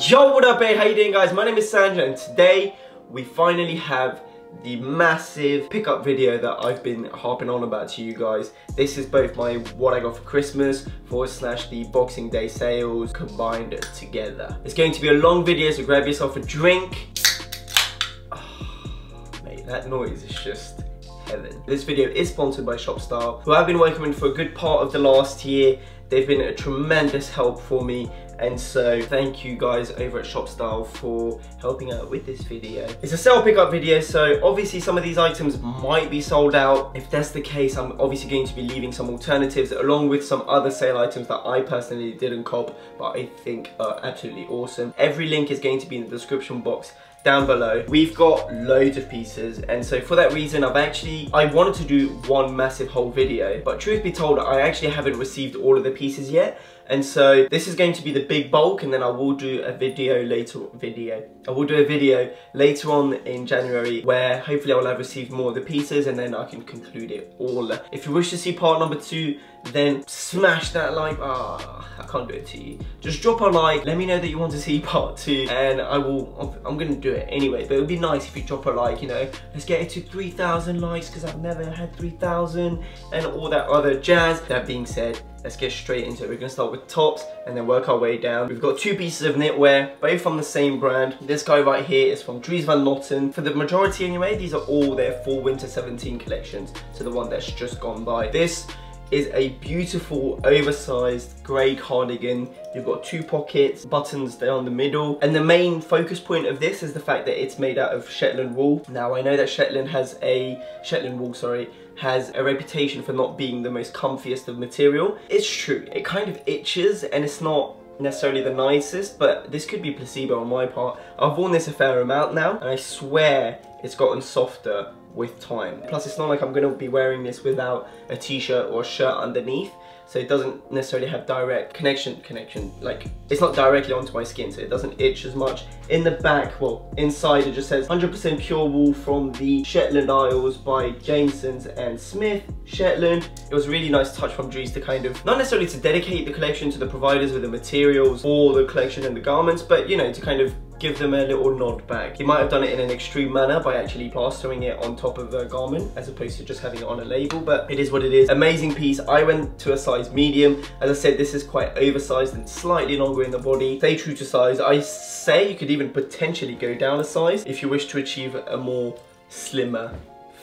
Yo, what up, hey? How you doing, guys? My name is Sangiev, and today we finally have the massive pickup video that I've been harping on about to you guys. This is both my what I got for Christmas / the Boxing Day sales combined together. It's going to be a long video, so grab yourself a drink. Oh, mate, that noise is just heaven. This video is sponsored by Shopstyle, who I've been working with for a good part of the last year. They've been a tremendous help for me, and so thank you guys over at Shopstyle for helping out with this video. It's a sale pickup video, so obviously some of these items might be sold out. If that's the case, I'm obviously going to be leaving some alternatives along with some other sale items that I personally didn't cop but I think are absolutely awesome. Every link is going to be in the description box down below. We've got loads of pieces, and so for that reason I wanted to do one massive whole video, but truth be told, I actually haven't received all of the pieces yet. And so this is going to be the big bulk, and then I will do a video later on in January where hopefully I'll have received more of the pieces, and then I can conclude it all. If you wish to see part number 2, then smash that like, I can't do it to you. Just drop a like, let me know that you want to see part 2, and I'm gonna do it anyway. But it would be nice if you drop a like, you know, let's get it to 3,000 likes, because I've never had 3,000 and all that other jazz. That being said, let's get straight into it. We're gonna start with tops and then work our way down. We've got 2 pieces of knitwear, both from the same brand. This guy right here is from Dries Van Noten. For the majority anyway, these are all their fall winter 17 collections, so the one that's just gone by. This is a beautiful oversized grey cardigan. You've got 2 pockets, buttons down the middle, and the main focus point of this is the fact that it's made out of Shetland wool. Now I know that Shetland wool has a reputation for not being the most comfiest of material. It's true, it kind of itches and it's not necessarily the nicest, but this could be placebo on my part. I've worn this a fair amount now, and I swear it's gotten softer with time. Plus, it's not like I'm going to be wearing this without a t-shirt or a shirt underneath, so it doesn't necessarily have direct connection, like it's not directly onto my skin, so it doesn't itch as much. In the back, well, inside it just says 100% pure wool from the Shetland Isles by Jamesons and Smith, Shetland. It was a really nice touch from Dries to kind of, not necessarily to dedicate the collection to the providers with the materials for the collection and the garments, but you know, to kind of give them a little nod back. He might have done it in an extreme manner by actually plastering it on top of the garment as opposed to just having it on a label, but it is what it is. Amazing piece. I went to a size medium. As I said, this is quite oversized and slightly longer in the body. Stay true to size. I say you could even potentially go down a size if you wish to achieve a more slimmer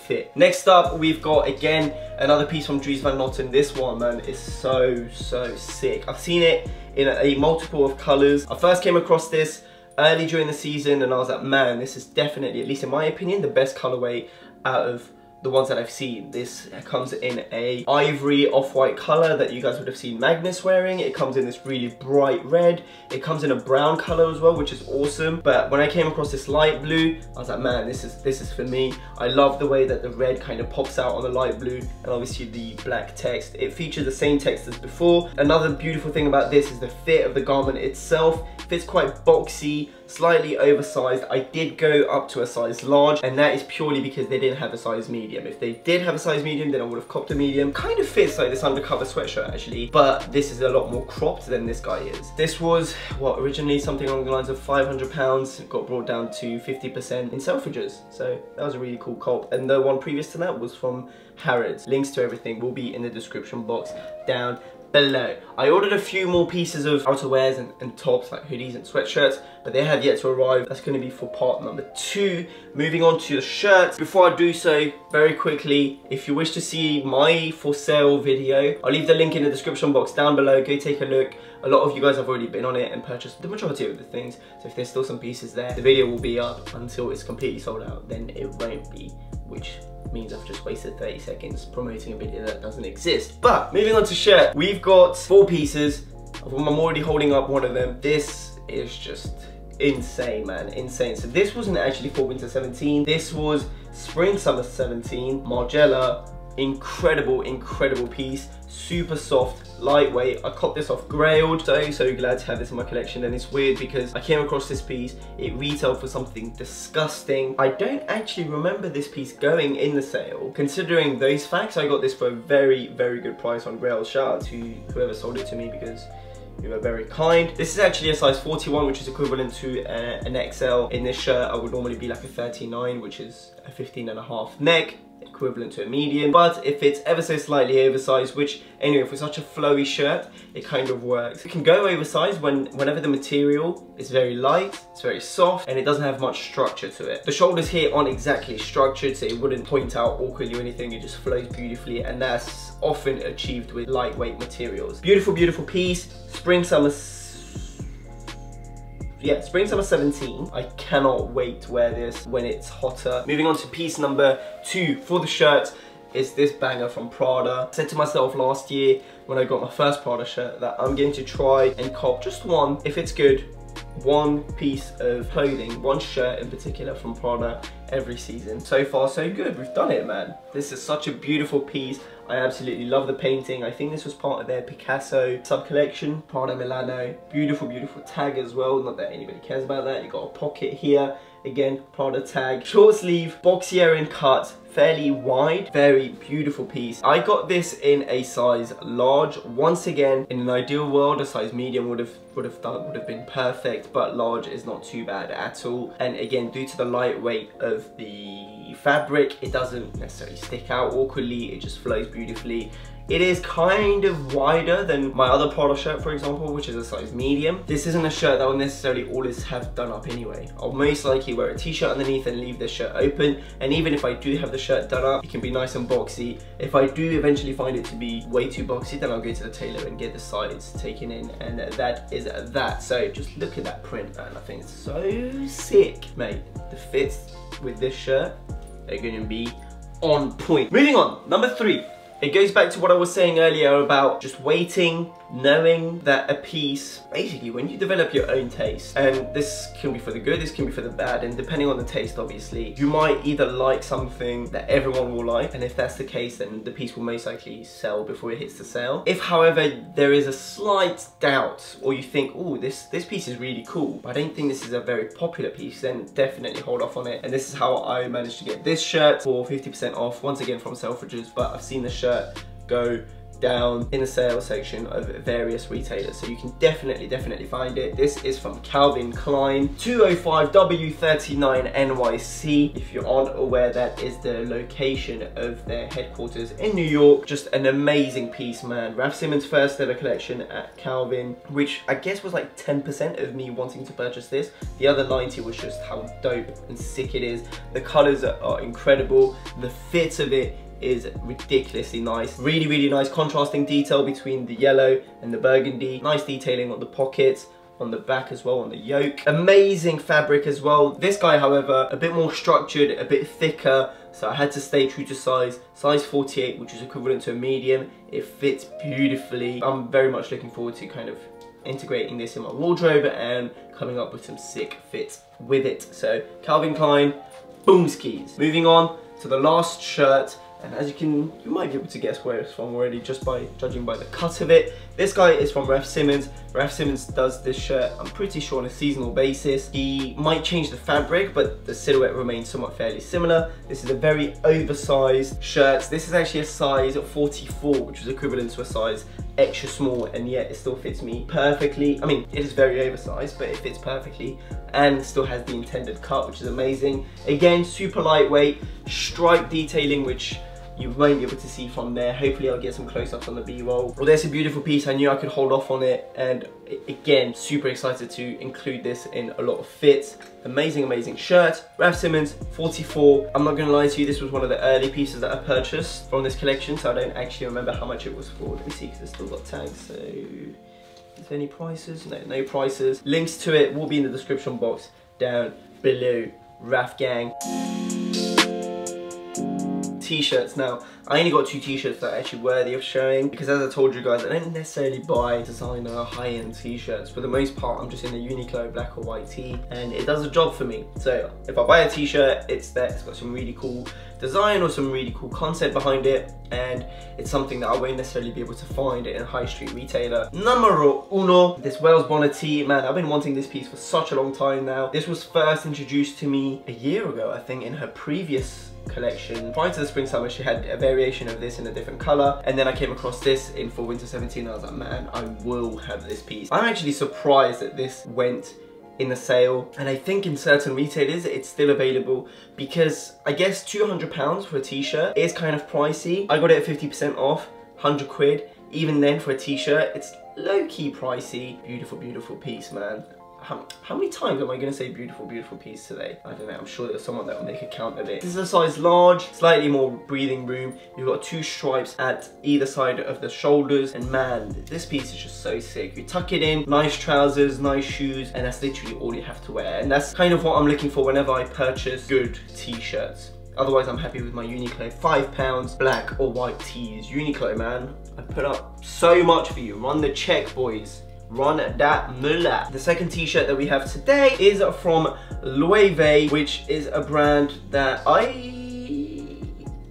fit. Next up, we've got again another piece from Dries Van Noten. This one, man, is so sick. I've seen it in a multiple of colors. I first came across this early during the season, and I was like, man, this is definitely, at least in my opinion, the best colorway out of the ones that I've seen. This comes in a ivory off-white color that you guys would have seen Magnus wearing. It comes in this really bright red. It comes in a brown color as well, which is awesome. But when I came across this light blue, I was like, man, this is for me. I love the way that the red kind of pops out on the light blue, and obviously the black text. It features the same text as before. Another beautiful thing about this is the fit of the garment itself. It fits quite boxy, slightly oversized. I did go up to a size large, and that is purely because they didn't have a size medium. If they did have a size medium, then I would have copped a medium. Kind of fits like this undercover sweatshirt actually, but this is a lot more cropped than this guy is. This was, what, originally something along the lines of £500. It got brought down to 50% in Selfridges, so that was a really cool cop. And the one previous to that was from Harrods. Links to everything will be in the description box down below. I ordered a few more pieces of outerwears and tops like hoodies and sweatshirts, but they have yet to arrive. That's going to be for part number 2. Moving on to the shirts. Before I do so, very quickly, if you wish to see my for sale video, I'll leave the link in the description box down below. Go take a look. A lot of you guys have already been on it and purchased the majority of the things, so if there's still some pieces there, the video will be up until it's completely sold out. Then it won't be, which means I've just wasted 30 seconds promoting a video that doesn't exist. But moving on to shirt, we've got 4 pieces. I'm already holding up one of them. This is just insane, man, insane. So this wasn't actually for winter 17. This was spring summer 17. Margiela, incredible piece. Super soft, lightweight. I copped this off Grailed. So glad to have this in my collection. And it's weird because I came across this piece, it retailed for something disgusting. I don't actually remember this piece going in the sale. Considering those facts, I got this for a very good price on Grailed. Shout out to whoever sold it to me, because you are very kind. This is actually a size 41, which is equivalent to an XL. In this shirt, I would normally be like a 39, which is a 15.5 neck, equivalent to a medium, but if it's ever so slightly oversized, which anyway, for such a flowy shirt, it kind of works. It can go oversized whenever the material is very light, it's very soft, and it doesn't have much structure to it. The shoulders here aren't exactly structured, so it wouldn't point out awkwardly or anything, it just flows beautifully, and that's often achieved with lightweight materials. Beautiful, beautiful piece. Spring, summer 17. I cannot wait to wear this when it's hotter. Moving on to piece number 2 for the shirt is this banger from Prada. I said to myself last year when I got my first Prada shirt that I'm going to try and cop just one, if it's good, one piece of clothing, one shirt in particular from Prada every season. So far so good, we've done it, man. This is such a beautiful piece. I absolutely love the painting. I think this was part of their Picasso sub-collection, Prada Milano. Beautiful, beautiful tag as well. Not that anybody cares about that. You got a pocket here. Again, Prada tag. Short sleeve, boxier in cut, fairly wide, very beautiful piece. I got this in a size large. Once again, in an ideal world, a size medium would have been perfect, but large is not too bad at all. And again, due to the lightweight of the fabric, it doesn't necessarily stick out awkwardly, it just flows beautifully. It is kind of wider than my other Prada shirt, for example, which is a size medium. This isn't a shirt that I'll necessarily always have done up anyway. I'll most likely wear a t-shirt underneath and leave this shirt open. And even if I do have the shirt done up, it can be nice and boxy. If I do eventually find it to be way too boxy, then I'll go to the tailor and get the sides taken in. And that is that. So just look at that print, man. I think it's so sick, mate. The fits with this shirt are going to be on point. Moving on, number 3. It goes back to what I was saying earlier about just waiting, knowing that a piece, basically when you develop your own taste, and this can be for the good, this can be for the bad, and depending on the taste obviously, you might either like something that everyone will like, and if that's the case then the piece will most likely sell before it hits the sale. If however there is a slight doubt, or you think, oh this piece is really cool, but I don't think this is a very popular piece, then definitely hold off on it. And this is how I managed to get this shirt for 50% off, once again from Selfridges, but I've seen the shirt go down in the sales section of various retailers, so you can definitely find it. This is from Calvin Klein, 205W39 NYC. If you aren't aware, that is the location of their headquarters in New York. Just an amazing piece, man. Raf Simons' first ever collection at Calvin, which I guess was like 10% of me wanting to purchase this. The other 90 was just how dope and sick it is. The colors are incredible. The fit of it is ridiculously nice. Really nice contrasting detail between the yellow and the burgundy. Nice detailing on the pockets, on the back as well, on the yoke. Amazing fabric as well. This guy, however, a bit more structured, a bit thicker, so I had to stay true to size 48, which is equivalent to a medium. It fits beautifully. I'm very much looking forward to kind of integrating this in my wardrobe and coming up with some sick fits with it. So Calvin Klein, boom skis. Moving on to the last shirt. And as you might be able to guess where it's from already just by judging by the cut of it. This guy is from Raf Simons. Raf Simons does this shirt, I'm pretty sure, on a seasonal basis. He might change the fabric, but the silhouette remains somewhat fairly similar. This is a very oversized shirt. This is actually a size 44, which is equivalent to a size extra small, and yet it still fits me perfectly. I mean, it is very oversized, but it fits perfectly and still has the intended cut, which is amazing. Again, super lightweight, stripe detailing, which you won't be able to see from there. Hopefully I'll get some close-ups on the B-roll. Well, there's a beautiful piece. I knew I could hold off on it, and again, super excited to include this in a lot of fits. Amazing shirt. Raf Simons, 44. I'm not gonna lie to you, this was one of the early pieces that I purchased from this collection, so I don't actually remember how much it was for. Let me see, because it's still got tags, so... Is there any prices? No prices. Links to it will be in the description box down below. Raf Gang T-shirts. Now, I only got 2 t-shirts that are actually worthy of showing, because as I told you guys, I don't necessarily buy designer high-end t-shirts. For the most part, I'm just in a Uniqlo black or white tee, and it does the job for me. So if I buy a t-shirt, it's got some really cool design or some really cool concept behind it, and it's something that I won't necessarily be able to find in a high street retailer. Numero uno, this Wales Bonner tee. Man, I've been wanting this piece for such a long time now. This was first introduced to me a year ago, I think, in her previous collection. Prior to the spring summer, she had a variation of this in a different color, and then I came across this in fall winter 17. I was like, man, I will have this piece. I'm actually surprised that this went in the sale, and I think in certain retailers it's still available, because I guess £200 for a t-shirt is kind of pricey. I got it at 50% off, 100 quid. Even then, for a t-shirt, it's low-key pricey. Beautiful, beautiful piece, man. How many times am I going to say beautiful, beautiful piece today? I don't know, I'm sure there's someone that will make a count of it. This is a size large, slightly more breathing room. You've got 2 stripes at either side of the shoulders, and man, this piece is just so sick. You tuck it in, nice trousers, nice shoes, and that's literally all you have to wear. And that's kind of what I'm looking for whenever I purchase good t-shirts. Otherwise, I'm happy with my Uniqlo £5 black or white tees. Uniqlo, man, I put up so much for you. Run the check, boys. Run that mullah. The second t-shirt that we have today is from LAKEY, which is a brand that I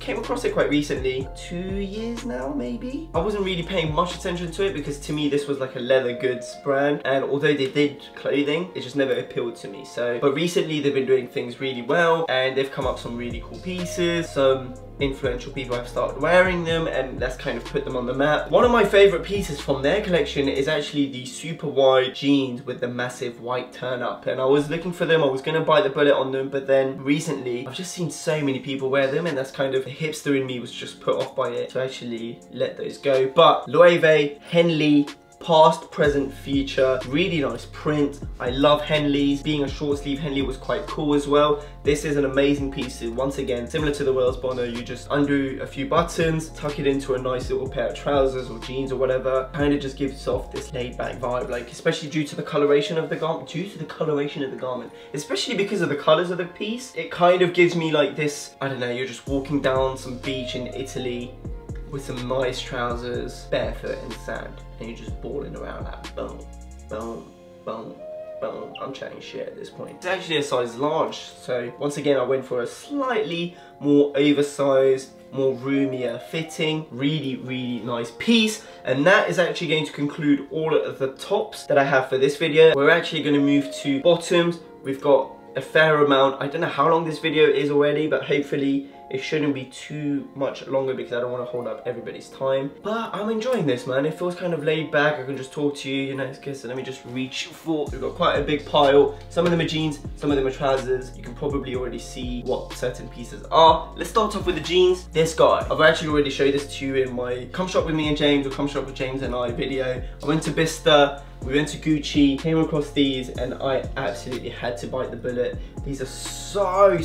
came across it quite recently. 2 years now, maybe? I wasn't really paying much attention to it because to me this was like a leather goods brand, and although they did clothing, it just never appealed to me. But recently they've been doing things really well, and they've come up some really cool pieces. Some influential people have started wearing them, and that's kind of put them on the map. One of my favorite pieces from their collection is actually the super wide jeans with the massive white turn up, and I was looking for them. I was gonna bite the bullet on them, but then recently I've just seen so many people wear them, and that's kind of the hipster in me was just put off by it to actually let those go. But LAKEY, Henley, past, present, future, really nice print. I love Henleys. Being a short sleeve Henley was quite cool as well. This is an amazing piece. Once again, similar to the Wales Bonner, you just undo a few buttons, tuck it into a nice little pair of trousers or jeans or whatever. Kind of just gives off this laid back vibe, like especially due to the coloration of the garment. Especially because of the colors of the piece, it kind of gives me like this, I don't know, you're just walking down some beach in Italy with some nice trousers, barefoot in sand, and you're just balling around that boom, boom, boom, boom. I'm chatting shit at this point. It's actually a size large, so once again I went for a slightly more oversized, more roomier fitting, really, really nice piece. And that is actually going to conclude all of the tops that I have for this video. We're actually going to move to bottoms. We've got a fair amount. I don't know how long this video is already, but hopefully it shouldn't be too much longer because I don't want to hold up everybody's time. But I'm enjoying this, man. It feels kind of laid back. I can just talk to you, you know. So let me just reach for. We've got quite a big pile. Some of them are jeans, some of them are trousers. You can probably already see what certain pieces are. Let's start off with the jeans. This guy, I've actually already showed this to you in my Come Shop With Me and James or Come Shop With James and I video. I went to Bicester, we went to Gucci, came across these, and I absolutely had to bite the bullet. These are so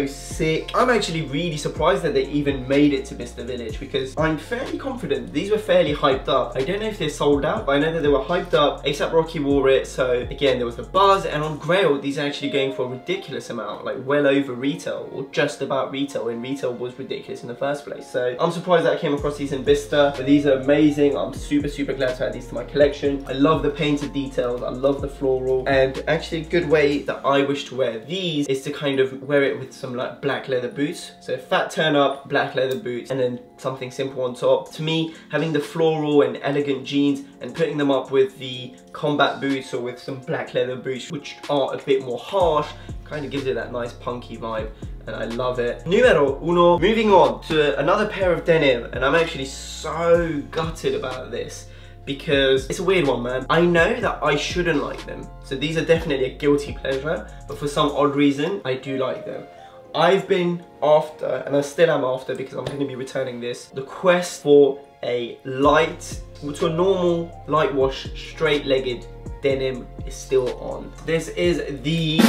sick. I'm actually really surprised that they even made it to Bicester Village because I'm fairly confident these were fairly hyped up. I don't know if they're sold out, but I know that they were hyped up. A$AP Rocky wore it, so again, there was the buzz, and on Grail, these are actually going for a ridiculous amount, like well over retail, or just about retail, and retail was ridiculous in the first place. So I'm surprised that I came across these in Bicester, but these are amazing. I'm super glad to add these to my collection. I love the painted details, I love the floral, and actually a good way that I wish to wear these is to kind of wear it with some like black leather boots. So fat turn up, black leather boots, and then something simple on top. To me, having the floral and elegant jeans and putting them up with the combat boots or with some black leather boots, which are a bit more harsh, kind of gives it that nice punky vibe, and I love it. Numero uno. Moving on to another pair of denim, and I'm actually so gutted about this because it's a weird one, man. I know that I shouldn't like them, so these are definitely a guilty pleasure, but for some odd reason, I do like them. I've been after, and I still am after because I'm going to be returning this, the quest for a light, to a normal, light wash, straight-legged denim is still on. This is the...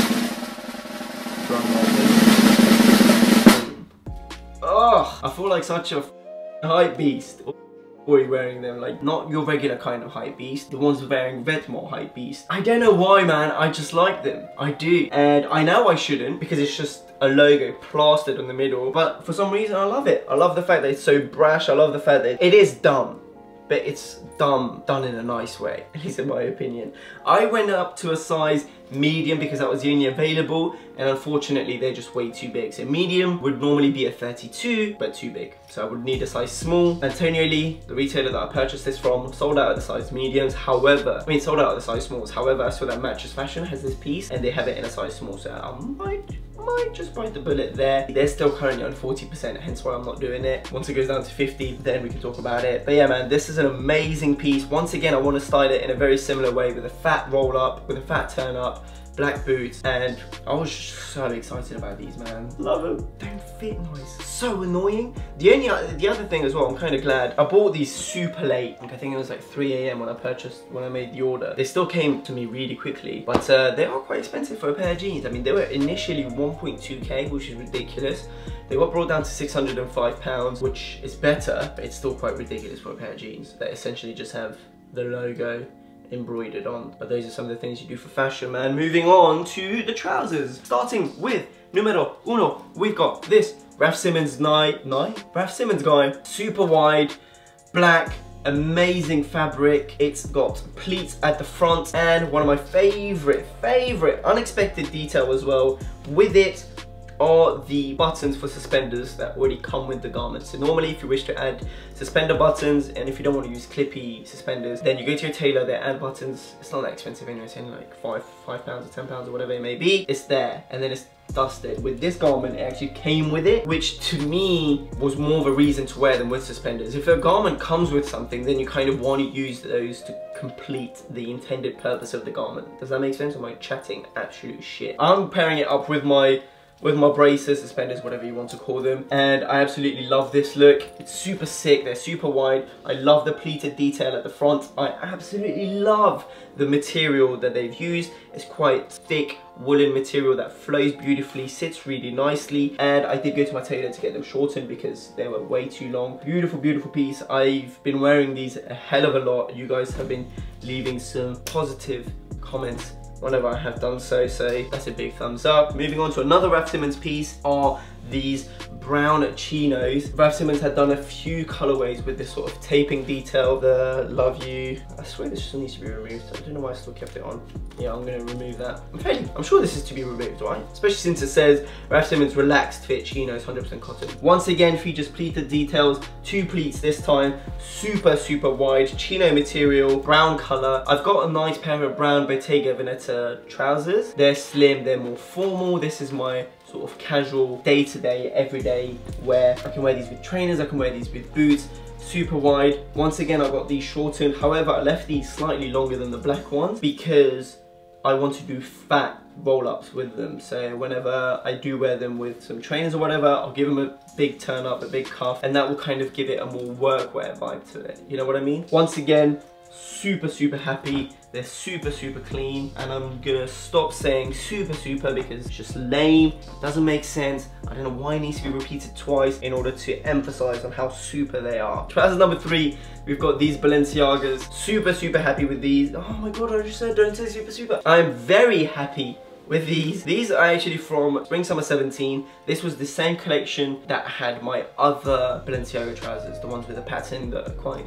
Oh, I feel like such a hype beast. Boy wearing them, like not your regular kind of hype beast, the ones wearing Vetements hype beast. I don't know why, man, I just like them. I do, and I know I shouldn't because it's just a logo plastered in the middle, but for some reason I love it. I love the fact that it's so brash. I love the fact that it is dumb. but it's done in a nice way, at least in my opinion. I went up to a size medium because that was the only available, and unfortunately they're just way too big. So medium would normally be a 32, but too big. So I would need a size small. Antonio Lee, the retailer that I purchased this from, sold out of the size mediums. However, sold out of the size smalls. However, I saw that Matches Fashion has this piece and they have it in a size small. So I might just bite the bullet there. They're still currently on 40%, hence why I'm not doing it. Once it goes down to 50, then we can talk about it. But yeah, man, this is an amazing piece. Once again, I want to style it in a very similar way with a fat roll up, with a fat turn up, black boots, and I was just so excited about these, man. Love them. Don't fit nice. So annoying. The other thing as well, I'm kind of glad I bought these super late. Like, I think it was like 3 AM when I made the order. They still came to me really quickly, but they are quite expensive for a pair of jeans. I mean, they were initially 1.2K, which is ridiculous. They got brought down to £605, which is better, but it's still quite ridiculous for a pair of jeans that essentially just have the logo embroidered on. But those are some of the things you do for fashion, man. Moving on to the trousers. Starting with numero uno, we've got this Raf Simons Raf Simons guy, super wide, black, amazing fabric. It's got pleats at the front, and one of my favorite unexpected detail as well with it are the buttons for suspenders that already come with the garment. So normally if you wish to add suspender buttons, and if you don't want to use clippy suspenders, then you go to your tailor, they add buttons. It's not that expensive anyway, it's only like £5 or £10 or whatever it may be. It's there, and then it's dusted. With this garment, it actually came with it, which to me was more of a reason to wear them with suspenders. If a garment comes with something, then you kind of want to use those to complete the intended purpose of the garment. Does that make sense? Or am I chatting absolute shit? I'm pairing it up with my braces, suspenders, whatever you want to call them, and I absolutely love this look. It's super sick, they're super wide. I love the pleated detail at the front. I absolutely love the material that they've used. It's quite thick woolen material that flows beautifully, sits really nicely, and I did go to my tailor to get them shortened because they were way too long. Beautiful, beautiful piece. I've been wearing these a hell of a lot. You guys have been leaving some positive comments whenever I have done so that's a big thumbs up. Moving on to another Raf Simons piece are these brown chinos. Raf Simons had done a few colorways with this sort of taping detail. The Love You, I swear this just needs to be removed. I don't know why I still kept it on. Yeah, I'm gonna remove that. I'm sure this is to be removed, right? Especially since it says Raf Simons relaxed fit chinos, 100% cotton. Once again, features pleated details, 2 pleats this time, super wide, chino material, brown color. I've got a nice pair of brown Bottega Veneta trousers. They're slim, they're more formal. This is my sort of casual, day-to-day, everyday wear. I can wear these with trainers, I can wear these with boots. Super wide. Once again, I got these shortened. However, I left these slightly longer than the black ones because I want to do fat roll-ups with them. So whenever I do wear them with some trainers or whatever, I'll give them a big turn up, a big cuff, and that will kind of give it a more workwear vibe to it. You know what I mean? Once again, super happy. They're super clean, and I'm gonna stop saying super because it's just lame, doesn't make sense. I don't know why it needs to be repeated twice in order to emphasize on how super they are. Trousers number 3, we've got these Balenciagas. Super happy with these. Oh my god, I just said don't say super. I'm very happy with these. These are actually from Spring Summer 17. This was the same collection that had my other Balenciaga trousers, the ones with the pattern that are quite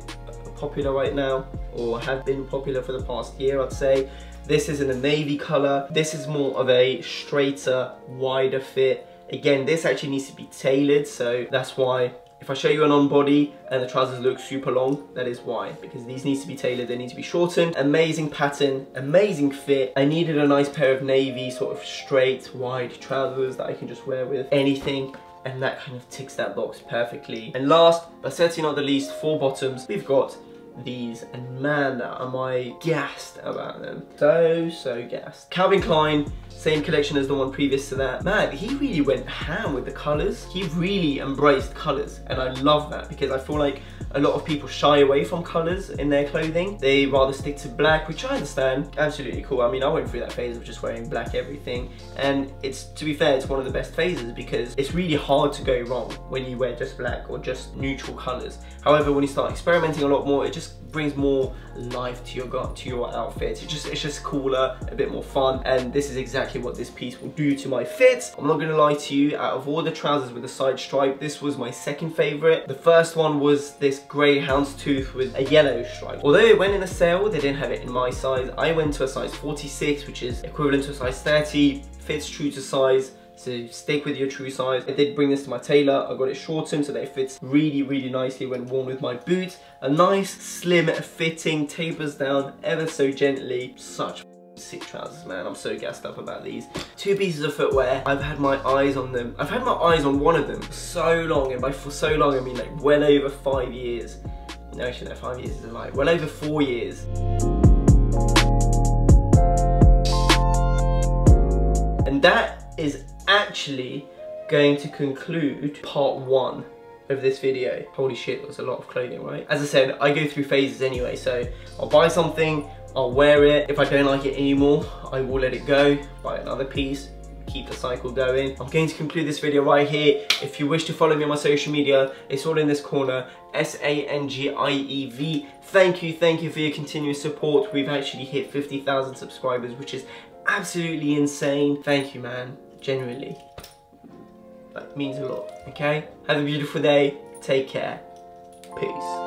popular right now, or have been popular for the past year, I'd say. This is in a navy color. This is more of a straighter, wider fit. Again, this actually needs to be tailored, so that's why if I show you an on body and the trousers look super long, that is why, because these need to be tailored, they need to be shortened. Amazing pattern, amazing fit. I needed a nice pair of navy, sort of straight, wide trousers that I can just wear with anything, and that kind of ticks that box perfectly. And last, but certainly not the least, for bottoms, we've got these, and man, am I gassed about them. So gassed. Calvin Klein, same collection as the one previous to that. Man, he really went ham with the colors. He really embraced colors, and I love that because I feel like a lot of people shy away from colors in their clothing. They rather stick to black, which I understand. Absolutely cool. I mean, I went through that phase of just wearing black everything, and it's, to be fair, it's one of the best phases because it's really hard to go wrong when you wear just black or just neutral colors. However, when you start experimenting a lot more, it just brings more life to your outfit. It's just cooler, a bit more fun, and this is exactly exactly what this piece will do to my fit. I'm not gonna lie to you, out of all the trousers with a side stripe, this was my second favorite. The first one was this grey houndstooth with a yellow stripe. Although it went in a sale, they didn't have it in my size. I went to a size 46, which is equivalent to a size 30, fits true to size. So stick with your true size. I did bring this to my tailor. I got it shortened so that it fits really nicely when worn with my boots. A nice slim fitting, tapers down ever so gently. Such sick trousers, man. I'm so gassed up about these. Two pieces of footwear. I've had my eyes on them. I've had my eyes on one of them for so long, and by for so long I mean like well over 5 years. No, actually no, 5 years is a lie. Well over 4 years. And that is actually going to conclude part 1 of this video. Holy shit, that's a lot of clothing, right? As I said, I go through phases anyway, so I'll buy something, I'll wear it. If I don't like it anymore, I will let it go, buy another piece, keep the cycle going. I'm going to conclude this video right here. If you wish to follow me on my social media, it's all in this corner, Sangiev. Thank you for your continuous support. We've actually hit 50,000 subscribers, which is absolutely insane. Thank you, man. Genuinely, that means a lot. Okay, have a beautiful day, take care, peace.